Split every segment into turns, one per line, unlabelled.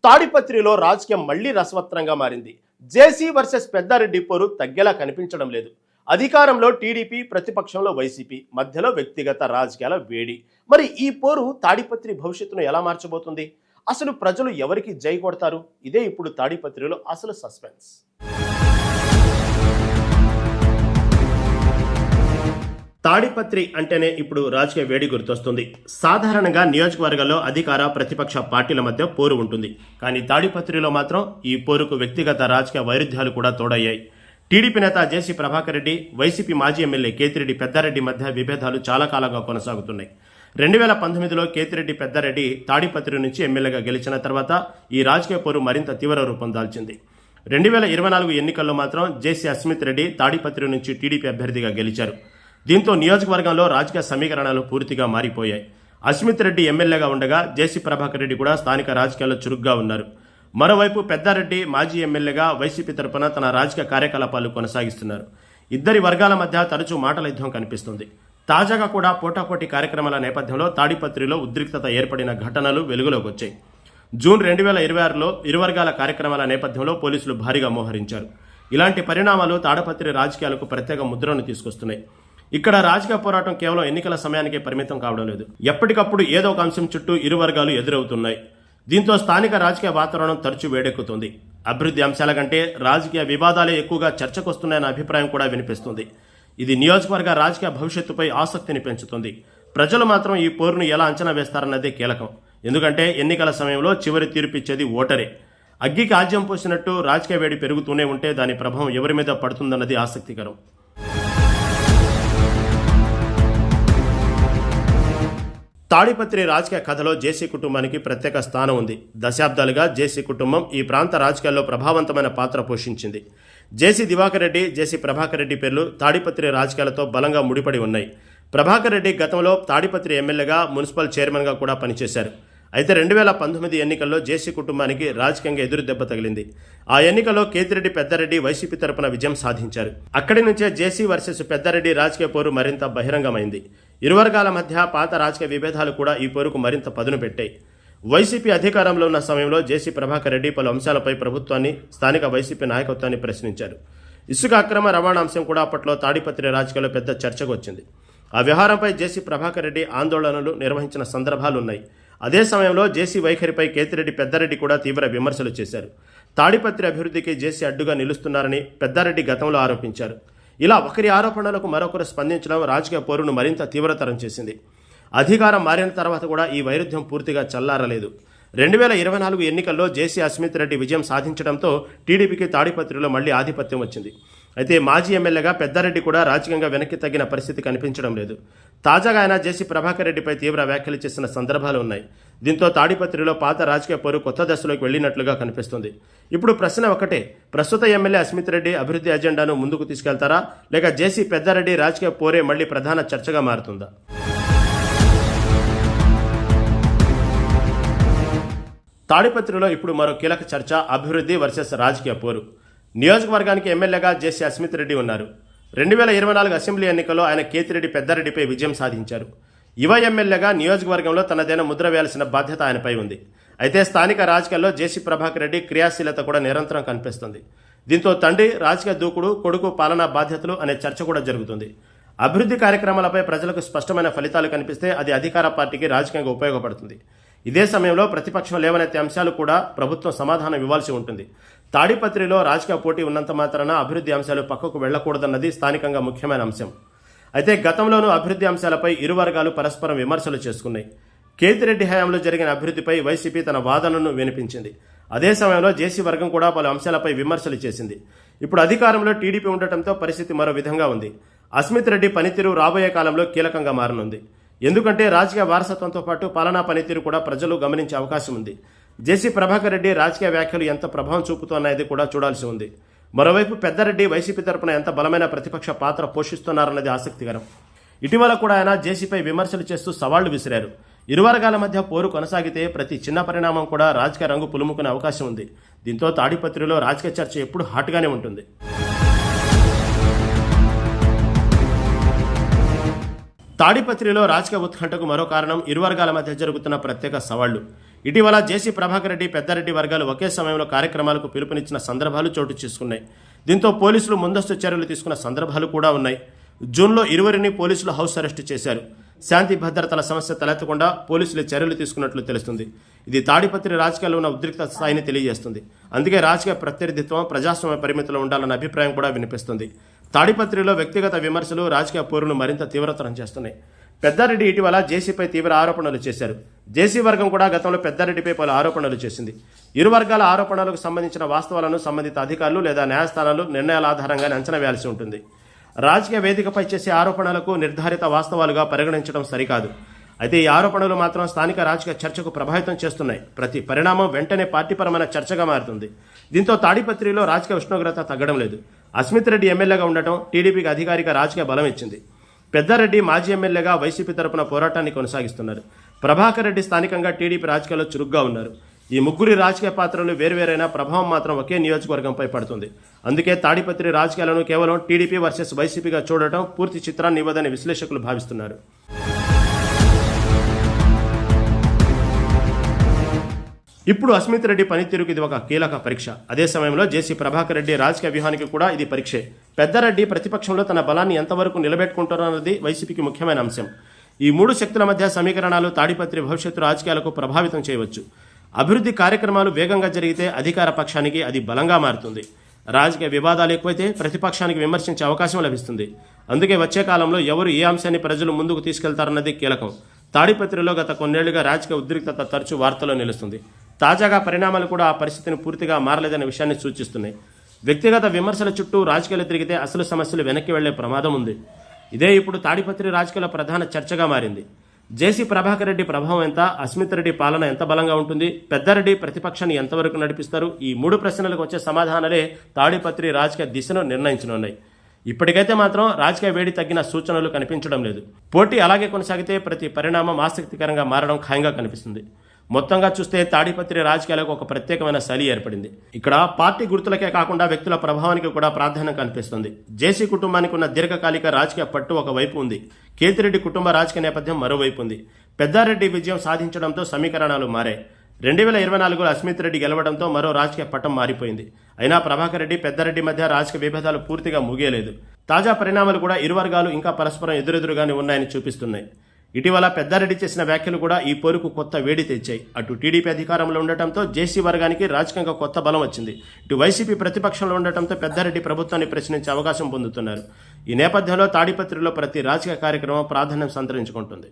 తాడిపత్రిలో రాజకీయం మళ్లీ రసవత్రంగా మారింది. జేసీ వర్సెస్ పెద్దారెడ్డి పోరు తగ్గేలా కనిపించడం లేదు. అధికారంలో టీడీపీ, ప్రతిపక్షంలో వైసీపీ, మధ్యలో వ్యక్తిగత రాజకీయాల వేడి. మరి ఈ పోరు తాడిపత్రి భవిష్యత్తును ఎలా మార్చబోతుంది? అసలు ప్రజలు ఎవరికి జై కొడతారు? ఇదే ఇప్పుడు తాడిపత్రిలో అసలు సస్పెన్స్. తాడిపత్రి అంటేనే ఇప్పుడు రాజకీయ వేడి గుర్తొస్తుంది. సాధారణంగా నియోజకవర్గాల్లో అధికార, ప్రతిపక్ష పార్టీల మధ్య పోరు ఉంటుంది. కానీ తాడిపత్రిలో మాత్రం ఈ పోరుకు వ్యక్తిగత రాజకీయ వైరుధ్యాలు కూడా తోడయ్యాయి. టీడీపీ నేత జేసీ ప్రభాకర్ రెడ్డి, వైసీపీ మాజీ ఎమ్మెల్యే కేతిరెడ్డి పెద్దారెడ్డి మధ్య విభేదాలు చాలా కాలంగా కొనసాగుతున్నాయి. 2019లో కేతిరెడ్డి పెద్దారెడ్డి తాడిపత్రి నుంచి ఎమ్మెల్యేగా గెలిచిన తర్వాత ఈ రాజకీయ పోరు మరింత తీవ్ర రూపం దాల్చింది. 2024 ఎన్నికల్లో మాత్రం జేసీ అస్మిత్ రెడ్డి తాడిపత్రి నుంచి టీడీపీ అభ్యర్థిగా గెలిచారు. దీంతో నియోజకవర్గంలో రాజకీయ సమీకరణాలు పూర్తిగా మారిపోయాయి. అస్మిత్ రెడ్డి ఎమ్మెల్యేగా ఉండగా జేసీ ప్రభాకర్ రెడ్డి కూడా స్థానిక రాజకీయాల్లో చురుగ్గా ఉన్నారు. మరోవైపు పెద్దారెడ్డి మాజీ ఎమ్మెల్యేగా వైసీపీ తరపున తన రాజకీయ కార్యకలాపాలు కొనసాగిస్తున్నారు. ఇద్దరి వర్గాల మధ్య తరచూ మాటల యుద్ధం కనిపిస్తుంది. తాజాగా కూడా పోటాపోటీ కార్యక్రమాల నేపథ్యంలో తాడిపత్రిలో ఉద్రిక్తత ఏర్పడిన ఘటనలు వెలుగులోకి వచ్చాయి. జూన్ 2026లో ఇరు వర్గాల కార్యక్రమాల నేపథ్యంలో పోలీసులు భారీగా మోహరించారు. ఇలాంటి పరిణామాలు తాడిపత్రి రాజకీయాలకు ప్రత్యేక ముద్రను తీసుకొస్తున్నాయి. ఇక్కడ రాజకీయ పోరాటం కేవలం ఎన్నికల సమయానికే పరిమితం కావడం లేదు. ఎప్పటికప్పుడు ఏదో ఒక అంశం చుట్టూ ఇరు వర్గాలు ఎదురవుతున్నాయి. దీంతో స్థానిక రాజకీయ వాతావరణం తరచూ వేడెక్కుతుంది. అభివృద్ధి అంశాల కంటే రాజకీయ వివాదాలే ఎక్కువగా చర్చకొస్తున్నాయన్న అభిప్రాయం కూడా వినిపిస్తుంది. ఇది నియోజకవర్గ రాజకీయ భవిష్యత్తుపై ఆసక్తిని పెంచుతుంది. ప్రజలు మాత్రం ఈ పోరును ఎలా అంచనా వేస్తారన్నదే కీలకం. ఎందుకంటే ఎన్నికల సమయంలో చివరి తీర్పిచ్చేది ఓటరే. అగ్గికి ఆజ్యం పోసినట్టు రాజకీయ వేడి పెరుగుతూనే ఉంటే దాని ప్రభావం ఎవరి మీద పడుతుందన్నది ఆసక్తికరం. తాడిపత్రి రాజకీయ కథలో జేసీ కుటుంబానికి ప్రత్యేక స్థానం ఉంది. దశాబ్దాలుగా జేసీ కుటుంబం ఈ ప్రాంత రాజకీయాల్లో ప్రభావవంతమైన పాత్ర పోషించింది. జేసీ దివాకర్ రెడ్డి, జేసీ ప్రభాకర్ రెడ్డి పేర్లు తాడిపత్రి రాజకీయాలతో బలంగా ముడిపడి ఉన్నాయి. ప్రభాకర్ రెడ్డి గతంలో తాడిపత్రి ఎమ్మెల్యేగా, మున్సిపల్ చైర్మన్గా కూడా పనిచేశారు. అయితే 2019 ఎన్నికల్లో జేసీ కుటుంబానికి రాజకీయంగా ఎదురు దెబ్బ తగిలింది. ఆ ఎన్నికల్లో కేతిరెడ్డి పెద్దారెడ్డి వైసీపీ తరపున విజయం సాధించారు. అక్కడి నుంచే జేసీ వర్సెస్ పెద్దారెడ్డి రాజకీయ పోరు మరింత బహిరంగమైంది. ఇరు వర్గాల మధ్య పాత రాజకీయ విభేదాలు కూడా ఈ పోరుకు మరింత పదును పెట్టాయి. వైసీపీ అధికారంలో ఉన్న సమయంలో జేసీ ప్రభాకర్ రెడ్డి పలు అంశాలపై ప్రభుత్వాన్ని, స్థానిక వైసీపీ నాయకత్వాన్ని ప్రశ్నించారు. ఇసుక అక్రమ రవాణా అంశం కూడా అప్పట్లో తాడిపత్రి రాజకీయాల్లో పెద్ద చర్చకు వచ్చింది. ఆ వ్యవహారంపై జేసీ ప్రభాకర్ రెడ్డి ఆందోళనలు నిర్వహించిన సందర్భాలున్నాయి. అదే సమయంలో జేసీ వైఖరిపై కేతిరెడ్డి పెద్దారెడ్డి కూడా తీవ్ర విమర్శలు చేశారు. తాడిపత్రి అభివృద్ధికి జేసీ అడ్డుగా నిలుస్తున్నారని పెద్దారెడ్డి గతంలో ఆరోపించారు. ఇలా ఒకరి ఆరోపణలకు మరొకరు స్పందించడం రాజకీయ పోరును మరింత తీవ్రతరం చేసింది. అధికారం మారిన తర్వాత కూడా ఈ వైరుధ్యం పూర్తిగా చల్లారలేదు. 2024 ఎన్నికల్లో జేసీ అస్మిత్ రెడ్డి విజయం సాధించడంతో టీడీపీకి తాడిపత్రిలో మళ్లీ ఆధిపత్యం వచ్చింది. అయితే మాజీ ఎమ్మెల్యేగా పెద్దారెడ్డి కూడా రాజకీయంగా వెనక్కి తగ్గిన పరిస్థితి కనిపించడం లేదు. తాజాగా ఆయన జేసీ ప్రభాకర్ రెడ్డిపై తీవ్ర వ్యాఖ్యలు చేసిన సందర్భాలు ఉన్నాయి. దీంతో తాడిపత్రిలో పాత రాజకీయ పోరు కొత్త దశలోకి వెళ్లినట్లుగా కనిపిస్తుంది. ఇప్పుడు ప్రశ్న ఒకటే, ప్రస్తుత ఎమ్మెల్యే అస్మిత్ రెడ్డి అభివృద్ధి ఎజెండాను ముందుకు తీసుకెళ్తారా, లేక జేసీ పెద్దారెడ్డి రాజకీయ పోరే మళ్లీ ప్రధాన చర్చగా మారుతుందా? తాడిపత్రిలో ఇప్పుడు మరో కీలక చర్చ అభివృద్ధి వర్సెస్ రాజకీయ పోరు. నియోజకవర్గానికి ఎమ్మెల్యేగా జేసీ అస్మిత్ రెడ్డి ఉన్నారు. 2024 అసెంబ్లీ ఎన్నికల్లో ఆయన కేతిరెడ్డి పెద్దారెడ్డిపై విజయం సాధించారు. యువ ఎమ్మెల్యేగా నియోజకవర్గంలో తనదైన ముద్ర వేయాల్సిన బాధ్యత ఆయనపై ఉంది. అయితే స్థానిక రాజకీయాల్లో జేసీ ప్రభాకర్ రెడ్డి క్రియాశీలత కూడా నిరంతరం కనిపిస్తుంది. దీంతో తండ్రి రాజకీయ దూకుడు, కొడుకు పాలనా బాధ్యతలు అనే చర్చ కూడా జరుగుతుంది. అభివృద్ధి కార్యక్రమాలపై ప్రజలకు స్పష్టమైన ఫలితాలు కనిపిస్తే అది అధికార పార్టీకి రాజకీయంగా ఉపయోగపడుతుంది. ఇదే సమయంలో ప్రతిపక్షం లేవనెత్తే అంశాలు కూడా ప్రభుత్వం సమాధానం ఇవ్వాల్సి ఉంటుంది. తాడిపత్రిలో రాజకీయ పోటీ ఉన్నంత మాత్రాన అభివృద్ధి అంశాలు పక్కకు వెళ్లకూడదన్నది స్థానికంగా ముఖ్యమైన అంశం. అయితే గతంలోనూ అభివృద్ధి అంశాలపై ఇరు వర్గాలు పరస్పరం విమర్శలు చేసుకున్నాయి. కేతిరెడ్డి హయాంలో జరిగిన అభివృద్ధిపై వైసీపీ తన వాదనను వినిపించింది. అదే సమయంలో జేసీ వర్గం కూడా పలు అంశాలపై విమర్శలు చేసింది. ఇప్పుడు అధికారంలో టీడీపీ ఉండటంతో పరిస్థితి మరో విధంగా ఉంది. అస్మిత్ రెడ్డి పనితీరు రాబోయే కాలంలో కీలకంగా మారనుంది. ఎందుకంటే రాజకీయ వారసత్వంతో పాటు పాలనా పనితీరు కూడా ప్రజలు గమనించే అవకాశం ఉంది. జేసీ ప్రభాకర్ రెడ్డి రాజకీయ వ్యాఖ్యలు ఎంత ప్రభావం చూపుతున్నాయనేది కూడా చూడాల్సి ఉంది. మరోవైపు పెద్దారెడ్డి వైసీపీ తరపున ఎంత బలమైన ప్రతిపక్ష పాత్ర పోషిస్తున్నారన్నది ఆసక్తికరం. ఇటీవల కూడా ఆయన జేసీపై విమర్శలు చేస్తూ సవాళ్లు విసిరారు. ఇరు వర్గాల మధ్య పోరు కొనసాగితే ప్రతి చిన్న పరిణామం కూడా రాజకీయ రంగు పులుముకునే అవకాశం ఉంది. దీంతో తాడిపత్రిలో రాజకీయ చర్చ ఎప్పుడు హాట్గానే ఉంటుంది. తాడిపత్రిలో రాజకీయ ఉత్కంఠకు మరో కారణం ఇరు వర్గాల మధ్య జరుగుతున్న ప్రత్యేక సవాళ్లు. ఇటీవల జేసీ ప్రభాకర్ రెడ్డి, పెద్దారెడ్డి వర్గాలు ఒకే సమయంలో కార్యక్రమాలకు పిలుపునిచ్చిన సందర్భాలు చోటు చేసుకున్నాయి. దీంతో పోలీసులు ముందస్తు చర్యలు తీసుకున్న సందర్భాలు కూడా ఉన్నాయి. జూన్లో ఇరువురిని పోలీసులు హౌస్ అరెస్టు చేశారు. శాంతి భద్రతల సమస్య తలెత్తకుండా పోలీసులు చర్యలు తీసుకున్నట్లు తెలుస్తుంది. ఇది తాడిపత్రి రాజకీయాల్లో ఉన్న ఉద్రిక్త స్థాయిని తెలియజేస్తుంది. అందుకే రాజకీయ ప్రత్యర్థిత్వం ప్రజాస్వామ్య పరిమితిలో ఉండాలన్న అభిప్రాయం కూడా వినిపిస్తుంది. తాడిపత్రిలో వ్యక్తిగత విమర్శలు రాజకీయ పోరును మరింత తీవ్రతరం చేస్తున్నాయి. పెద్దారెడ్డి ఇటీవల జేసీపై తీవ్ర ఆరోపణలు చేశారు. జేసీ వర్గం కూడా గతంలో పెద్దారెడ్డిపై పలు ఆరోపణలు చేసింది. ఇరు వర్గాల ఆరోపణలకు సంబంధించిన వాస్తవాలను సంబంధిత అధికారులు లేదా న్యాయస్థానాలు నిర్ణయాల ఆధారంగా అంచనా వేయాల్సి ఉంటుంది. రాజకీయ వేదికపై చేసే ఆరోపణలకు నిర్ధారిత వాస్తవాలుగా పరిగణించడం సరికాదు. అయితే ఈ ఆరోపణలు మాత్రం స్థానిక రాజకీయ చర్చకు ప్రభావితం చేస్తున్నాయి. ప్రతి పరిణామం వెంటనే పార్టీపరమైన చర్చగా మారుతుంది. దీంతో తాడిపత్రిలో రాజకీయ ఉష్ణోగ్రత తగ్గడం లేదు. అస్మిత్ రెడ్డి ఎమ్మెల్యేగా ఉండటం టీడీపీకి అధికారిక రాజకీయ బలం ఇచ్చింది. పెద్దారెడ్డి మాజీ ఎమ్మెల్యేగా వైసీపీ తరపున పోరాటాన్ని కొనసాగిస్తున్నారు. ప్రభాకర్ రెడ్డి స్థానికంగా టీడీపీ రాజకీయాల్లో చురుగ్గా ఉన్నారు. ఈ ముగ్గురి రాజకీయ పాత్రలు వేర్వేరైనా ప్రభావం మాత్రం ఒకే నియోజకవర్గంపై పడుతుంది. అందుకే తాడిపత్రి రాజకీయాలను కేవలం టీడీపీ వర్సెస్ వైసీపీగా చూడటం పూర్తి చిత్రాన్ని ఇవ్వదని విశ్లేషకులు భావిస్తున్నారు. ఇప్పుడు అస్మిత్ రెడ్డి పనితీరుకు ఇది ఒక కీలక పరీక్ష. అదే సమయంలో జేసీ ప్రభాకర్ రెడ్డి రాజకీయ వ్యూహానికి కూడా ఇది పరీక్షే. పెద్దారెడ్డి ప్రతిపక్షంలో తన బలాన్ని ఎంతవరకు నిలబెట్టుకుంటారన్నది వైసీపీకి ముఖ్యమైన అంశం. ఈ మూడు శక్తుల మధ్య సమీకరణాలు తాడిపత్రి భవిష్యత్తు రాజకీయాలకు ప్రభావితం చేయవచ్చు. అభివృద్ధి కార్యక్రమాలు వేగంగా జరిగితే అధికార పక్షానికి అది బలంగా మారుతుంది. రాజకీయ వివాదాలు ఎక్కువైతే ప్రతిపక్షానికి విమర్శించే అవకాశం లభిస్తుంది. అందుకే వచ్చే కాలంలో ఎవరు ఏ అంశాన్ని ప్రజలు ముందుకు తీసుకెళ్తారన్నది కీలకం. తాడిపత్రిలో గత కొన్నేళ్లుగా రాజకీయ ఉద్రిక్తత తరచూ వార్తల్లో నిలుస్తుంది. తాజాగా పరిణామాలు కూడా ఆ పరిస్థితిని పూర్తిగా మారలేదనే విషయాన్ని సూచిస్తున్నాయి. వ్యక్తిగత విమర్శల చుట్టూ రాజకీయాలు తిరిగితే అసలు సమస్యలు వెనక్కి వెళ్లే ప్రమాదం ఉంది. ఇదే ఇప్పుడు తాడిపత్రి రాజకీయాల ప్రధాన చర్చగా మారింది. జేసీ ప్రభాకర్ రెడ్డి ప్రభావం ఎంత, అస్మిత్ రెడ్డి పాలన ఎంత బలంగా ఉంటుంది, పెద్దారెడ్డి ప్రతిపక్షాన్ని ఎంతవరకు నడిపిస్తారు? ఈ మూడు ప్రశ్నలకు వచ్చే సమాధానాలే తాడిపత్రి రాజకీయ దిశను నిర్ణయించనున్నాయి. ఇప్పటికైతే మాత్రం రాజకీయ వేడి తగ్గిన సూచనలు కనిపించడం లేదు. పోటీ అలాగే కొనసాగితే ప్రతి పరిణామం ఆసక్తికరంగా మారడం ఖాయంగా కనిపిస్తుంది. మొత్తంగా చూస్తే తాడిపత్రి రాజకీయాలకు ఒక ప్రత్యేకమైన శైలి ఏర్పడింది. ఇక్కడ పార్టీ గుర్తులకే కాకుండా వ్యక్తుల ప్రభావానికి కూడా ప్రాధాన్యం కనిపిస్తుంది. జేసీ కుటుంబానికి ఉన్న దీర్ఘకాలిక రాజకీయ పట్టు ఒకవైపు ఉంది. కేతిరెడ్డి కుటుంబ రాజకీయ నేపథ్యం మరోవైపు ఉంది. పెద్దారెడ్డి విజయం సాధించడంతో సమీకరణాలు మారాయి. 2024లో అస్మిత్ రెడ్డి గెలవడంతో మరో రాజకీయ పట్టం మారిపోయింది. అయినా ప్రభాకర్ రెడ్డి, పెద్దారెడ్డి మధ్య రాజకీయ విభేదాలు పూర్తిగా ముగియలేదు. తాజా పరిణామాలు కూడా ఇరు వర్గాలు ఇంకా పరస్పరం ఎదురెదురుగానే ఉన్నాయని చూపిస్తున్నాయి. ఇటీవల పెద్దారెడ్డి చేసిన వ్యాఖ్యలు కూడా ఈ పోరుకు కొత్త వేడి తెచ్చాయి. అటు టీడీపీ అధికారంలో ఉండటంతో జేసీ వర్గానికి రాజకీయంగా కొత్త బలం వచ్చింది. ఇటు వైసీపీ ప్రతిపక్షంలో ఉండటంతో పెద్దారెడ్డి ప్రభుత్వాన్ని ప్రశ్నించే అవకాశం పొందుతున్నారు. ఈ నేపథ్యంలో తాడిపత్రిలో ప్రతి రాజకీయ కార్యక్రమం ప్రాధాన్యం సంతరించుకుంటుంది.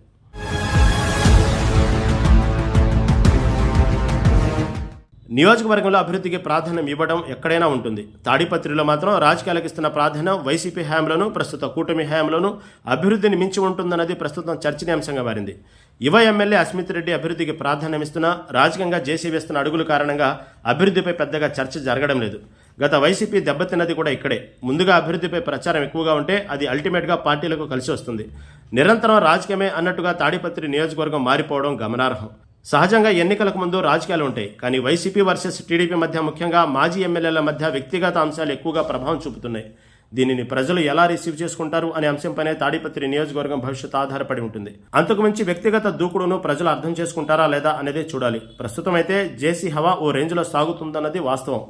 నియోజకవర్గంలో అభివృద్ధికి ప్రాధాన్యం ఇవ్వడం ఎక్కడైనా ఉంటుంది. తాడిపత్రిలో మాత్రం రాజకీయాలకు ఇస్తున్న ప్రాధాన్యం వైసీపీ హయాంలోనూ ప్రస్తుత కూటమి హయాంలోనూ అభివృద్ధిని మించి ఉంటుందన్నది ప్రస్తుతం చర్చనీయాంశంగా మారింది. యువ ఎమ్మెల్యే అస్మిత్ రెడ్డి అభివృద్ధికి ప్రాధాన్యం ఇస్తున్నా రాజకీయంగా జేసీ వేస్తున్న అడుగుల కారణంగా అభివృద్ధిపై పెద్దగా చర్చ జరగడం లేదు. గత వైసీపీ దెబ్బతిన్నది కూడా ఇక్కడే. ముందుగా అభివృద్ధిపై ప్రచారం ఎక్కువగా ఉంటే అది అల్టిమేట్గా పార్టీలకు కలిసి వస్తుంది. నిరంతరం రాజకీయమే అన్నట్టుగా తాడిపత్రి నియోజకవర్గం మారిపోవడం గమనార్హం. సహజంగా ఎన్నికలకు ముందు రాజకీయాలు ఉంటాయి. కానీ వైసీపీ వర్సెస్ టీడీపీ మధ్య, ముఖ్యంగా మాజీ ఎమ్మెల్యేల మధ్య వ్యక్తిగత అంశాలు ఎక్కువగా ప్రభావం చూపుతున్నాయి. దీనిని ప్రజలు ఎలా రిసీవ్ చేసుకుంటారు అనే అంశంపైనే తాడిపత్రి నియోజకవర్గం భవిష్యత్తు ఆధారపడి ఉంటుంది. అంతకుమించి వ్యక్తిగత దూకుడును ప్రజలు అర్థం చేసుకుంటారా లేదా అనేదే చూడాలి. ప్రస్తుతం అయితే జేసీ హవా ఓ రేంజ్లో సాగుతుందన్నది వాస్తవం.